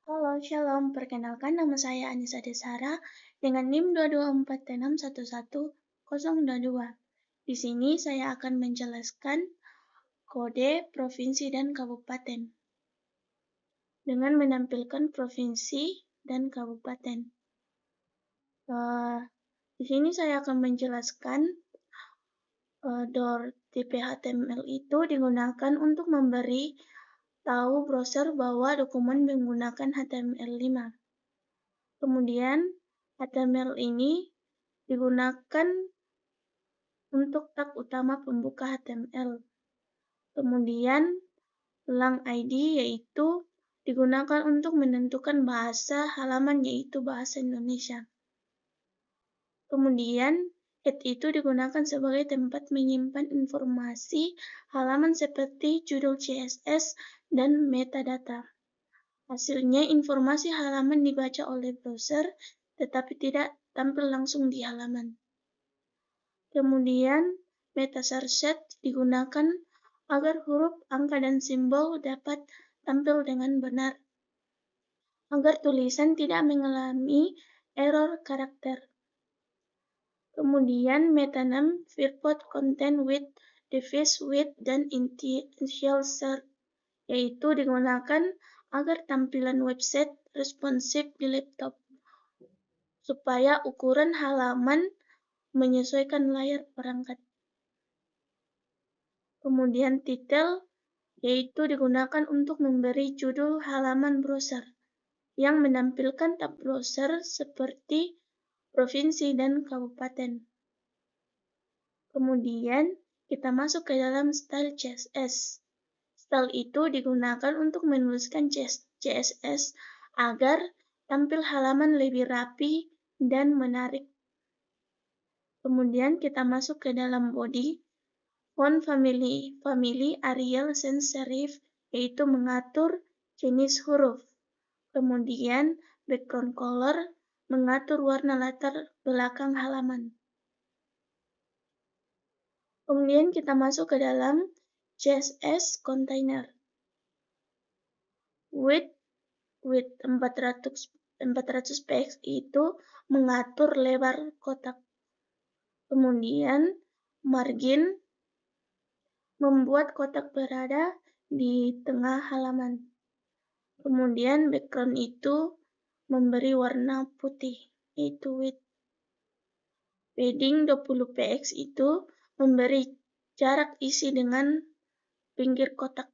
Halo, Shalom. Perkenalkan nama saya Anissa Desara dengan NIM 22466110022. Di sini saya akan menjelaskan kode provinsi dan kabupaten dengan menampilkan provinsi dan kabupaten. Di sini saya akan menjelaskan tipe HTML itu digunakan untuk memberi tahu browser bahwa dokumen menggunakan HTML5. Kemudian HTML ini digunakan untuk tag utama pembuka HTML. Kemudian lang ID yaitu digunakan untuk menentukan bahasa halaman yaitu bahasa Indonesia. Kemudian head itu digunakan sebagai tempat menyimpan informasi halaman seperti judul CSS dan metadata. Hasilnya informasi halaman dibaca oleh browser tetapi tidak tampil langsung di halaman. Kemudian meta set digunakan agar huruf, angka, dan simbol dapat tampil dengan benar, agar tulisan tidak mengalami error karakter. Kemudian meta name, verb content with, device with, dan initial search, yaitu digunakan agar tampilan website responsif di laptop, supaya ukuran halaman menyesuaikan layar perangkat. Kemudian title, yaitu digunakan untuk memberi judul halaman browser yang menampilkan tab browser seperti provinsi dan kabupaten. Kemudian kita masuk ke dalam style CSS. Style itu digunakan untuk menuliskan CSS agar tampil halaman lebih rapi dan menarik. Kemudian kita masuk ke dalam body. Font family Arial sans serif, yaitu mengatur jenis huruf. Kemudian background color mengatur warna latar belakang halaman. Kemudian kita masuk ke dalam CSS container. Width 400 px itu mengatur lebar kotak. Kemudian margin membuat kotak berada di tengah halaman. Kemudian background itu memberi warna putih, yaitu width. Padding 20 px itu memberi jarak isi dengan pinggir kotak.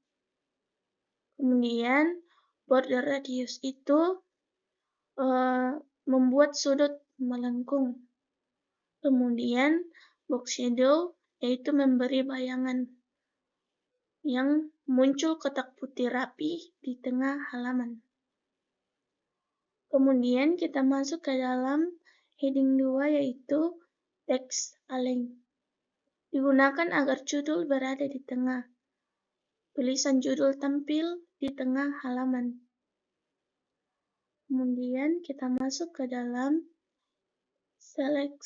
Kemudian border radius itu membuat sudut melengkung. Kemudian box shadow yaitu memberi bayangan yang muncul kotak putih rapi di tengah halaman. Kemudian kita masuk ke dalam heading 2 yaitu text align. Digunakan agar judul berada di tengah. Tulisan judul tampil di tengah halaman. Kemudian kita masuk ke dalam select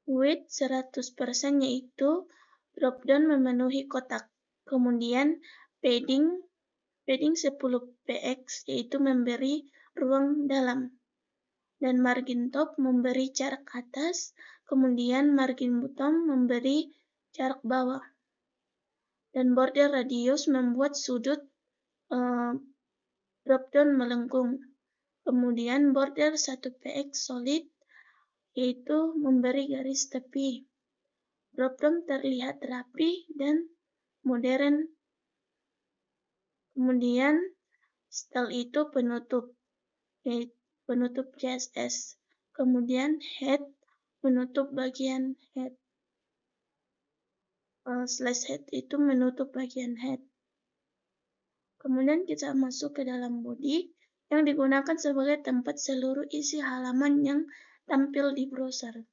width 100% yaitu dropdown memenuhi kotak. Kemudian padding 10 px yaitu memberi ruang dalam. Dan margin top memberi jarak atas, kemudian margin bottom memberi jarak bawah. Dan border radius membuat sudut dropdown melengkung. Kemudian border 1 px solid yaitu memberi garis tepi. Dropdown terlihat rapi dan modern. Kemudian style itu penutup CSS. Kemudian head menutup bagian head. Slash head itu menutup bagian head. Kemudian kita masuk ke dalam body yang digunakan sebagai tempat seluruh isi halaman yang tampil di browser.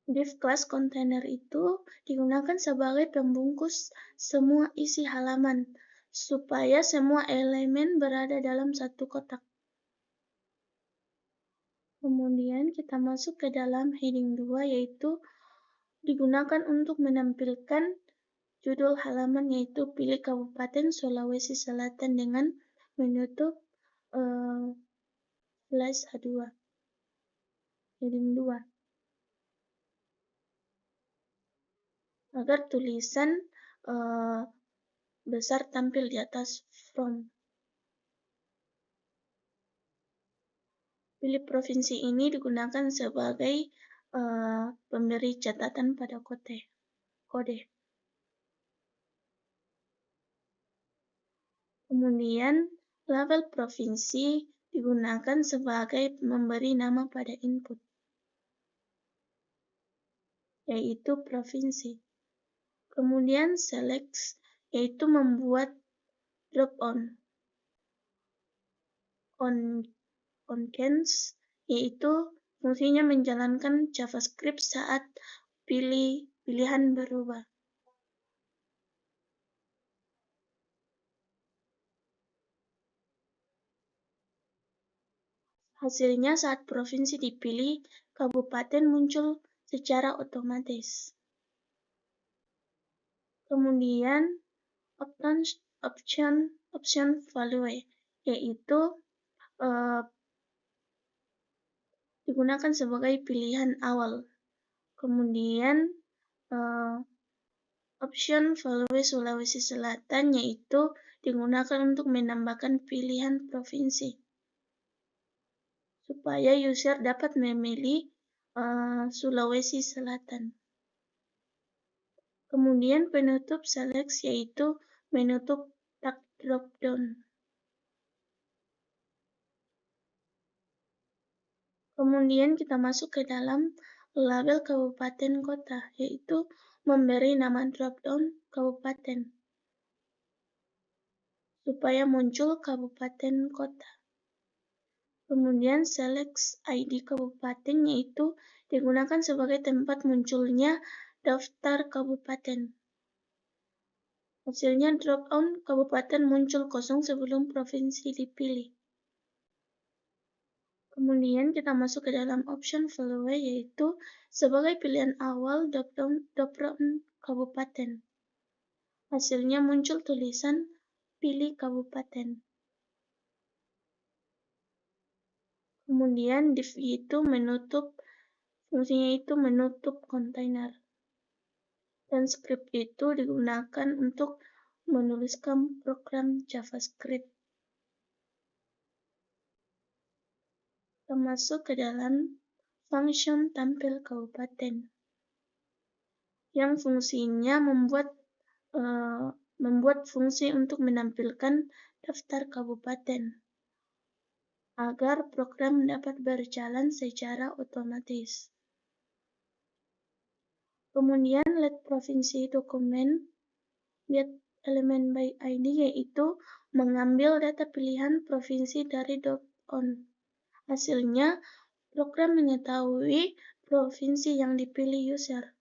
Div class container itu digunakan sebagai pembungkus semua isi halaman supaya semua elemen berada dalam satu kotak. Kemudian kita masuk ke dalam heading 2 yaitu digunakan untuk menampilkan judul halaman yaitu pilih Kabupaten Sulawesi Selatan dengan menutup slash H2, heading 2. Agar tulisan besar tampil di atas from. Pilih provinsi ini digunakan sebagai pemberi catatan pada kode. Kemudian, label provinsi digunakan sebagai memberi nama pada input, yaitu provinsi. Kemudian, select yaitu membuat drop-on. On-cans yaitu fungsinya menjalankan JavaScript saat pilihan berubah. Hasilnya saat provinsi dipilih, kabupaten muncul secara otomatis. Kemudian option value yaitu digunakan sebagai pilihan awal. Kemudian option value Sulawesi Selatan yaitu digunakan untuk menambahkan pilihan provinsi supaya user dapat memilih Sulawesi Selatan. Kemudian penutup select yaitu menutup tag drop-down. Kemudian kita masuk ke dalam label kabupaten kota, yaitu memberi nama drop-down kabupaten supaya muncul kabupaten kota. Kemudian select ID kabupaten yaitu digunakan sebagai tempat munculnya daftar kabupaten. Hasilnya drop-down kabupaten muncul kosong sebelum provinsi dipilih. Kemudian kita masuk ke dalam option value yaitu sebagai pilihan awal drop-down kabupaten. Hasilnya muncul tulisan pilih kabupaten. Kemudian div itu fungsinya itu menutup kontainer. Dan script itu digunakan untuk menuliskan program JavaScript. Kita masuk ke dalam function tampil kabupaten yang fungsinya membuat fungsi untuk menampilkan daftar kabupaten agar program dapat berjalan secara otomatis. Kemudian let provinsi dokumen get elemen by ID yaitu mengambil data pilihan provinsi dari drop-on. Hasilnya, program mengetahui provinsi yang dipilih user.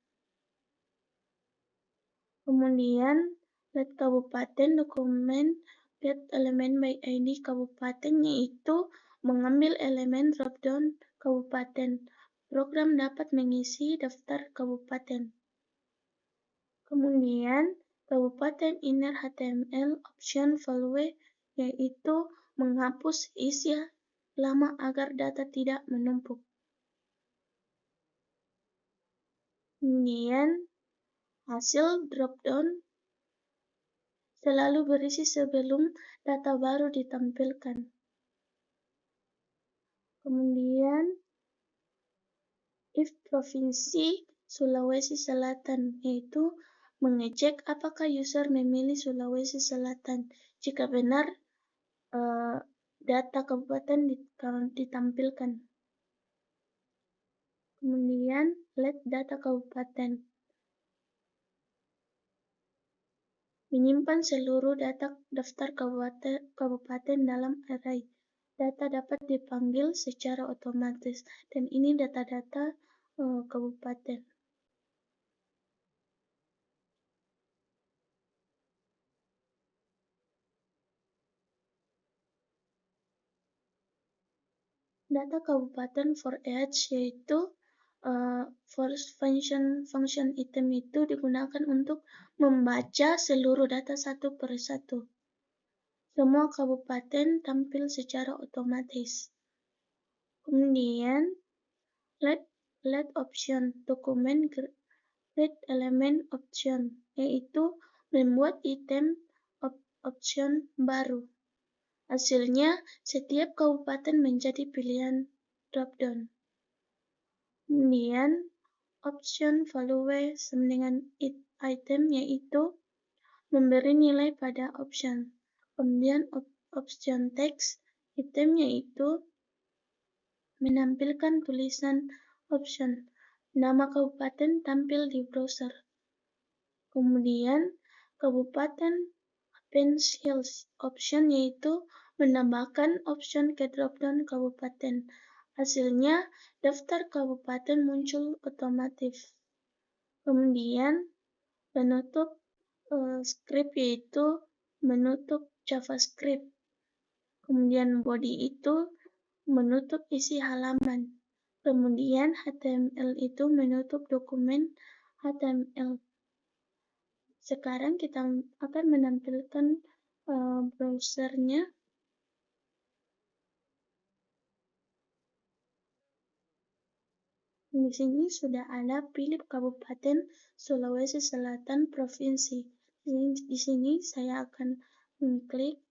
Kemudian, let kabupaten dokumen get elemen by ID kabupaten yaitu mengambil elemen drop-down kabupaten. Program dapat mengisi daftar kabupaten. Kemudian, kabupaten inner HTML option value yaitu menghapus isi lama agar data tidak menumpuk. Kemudian, hasil drop-down selalu berisi sebelum data baru ditampilkan. Kemudian, if provinsi Sulawesi Selatan yaitu mengecek apakah user memilih Sulawesi Selatan. Jika benar, data kabupaten ditampilkan. Kemudian, let data kabupaten. Menyimpan seluruh data daftar kabupaten dalam array. Data dapat dipanggil secara otomatis, dan ini data-data kabupaten. Data kabupaten for each yaitu Force function item itu digunakan untuk membaca seluruh data satu per satu. Semua kabupaten tampil secara otomatis. Kemudian, let option, dokumen create element option, yaitu membuat item option baru. Hasilnya, setiap kabupaten menjadi pilihan drop-down. Kemudian, option value sama dengan item, yaitu memberi nilai pada option. Kemudian, option text item, yaitu menampilkan tulisan option. Nama kabupaten tampil di browser. Kemudian, kabupaten Append option, yaitu menambahkan option ke drop-down kabupaten. Hasilnya, daftar kabupaten muncul otomatis. Kemudian, penutup script, yaitu menutup JavaScript. Kemudian, body itu menutup isi halaman. Kemudian, HTML itu menutup dokumen HTML. Sekarang kita akan menampilkan browsernya. Di sini sudah ada pilih Kabupaten Sulawesi Selatan Provinsi. Di sini saya akan mengklik,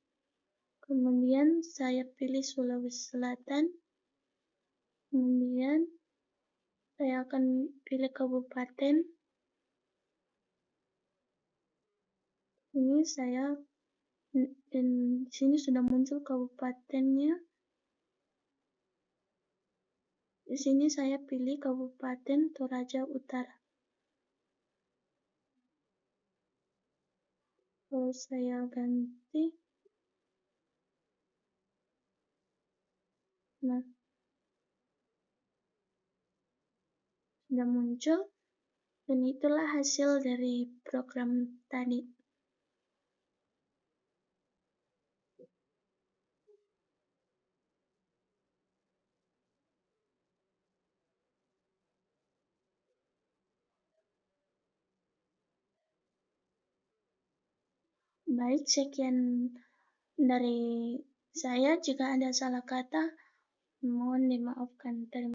kemudian saya pilih Sulawesi Selatan, kemudian saya akan pilih kabupaten. Ini dan di sini sudah muncul kabupatennya. Di sini saya pilih Kabupaten Toraja Utara. Lalu saya ganti. Nah, sudah muncul, dan itulah hasil dari program tadi. Baik, sekian dari saya. Jika ada salah kata, mohon dimaafkan. Terima kasih.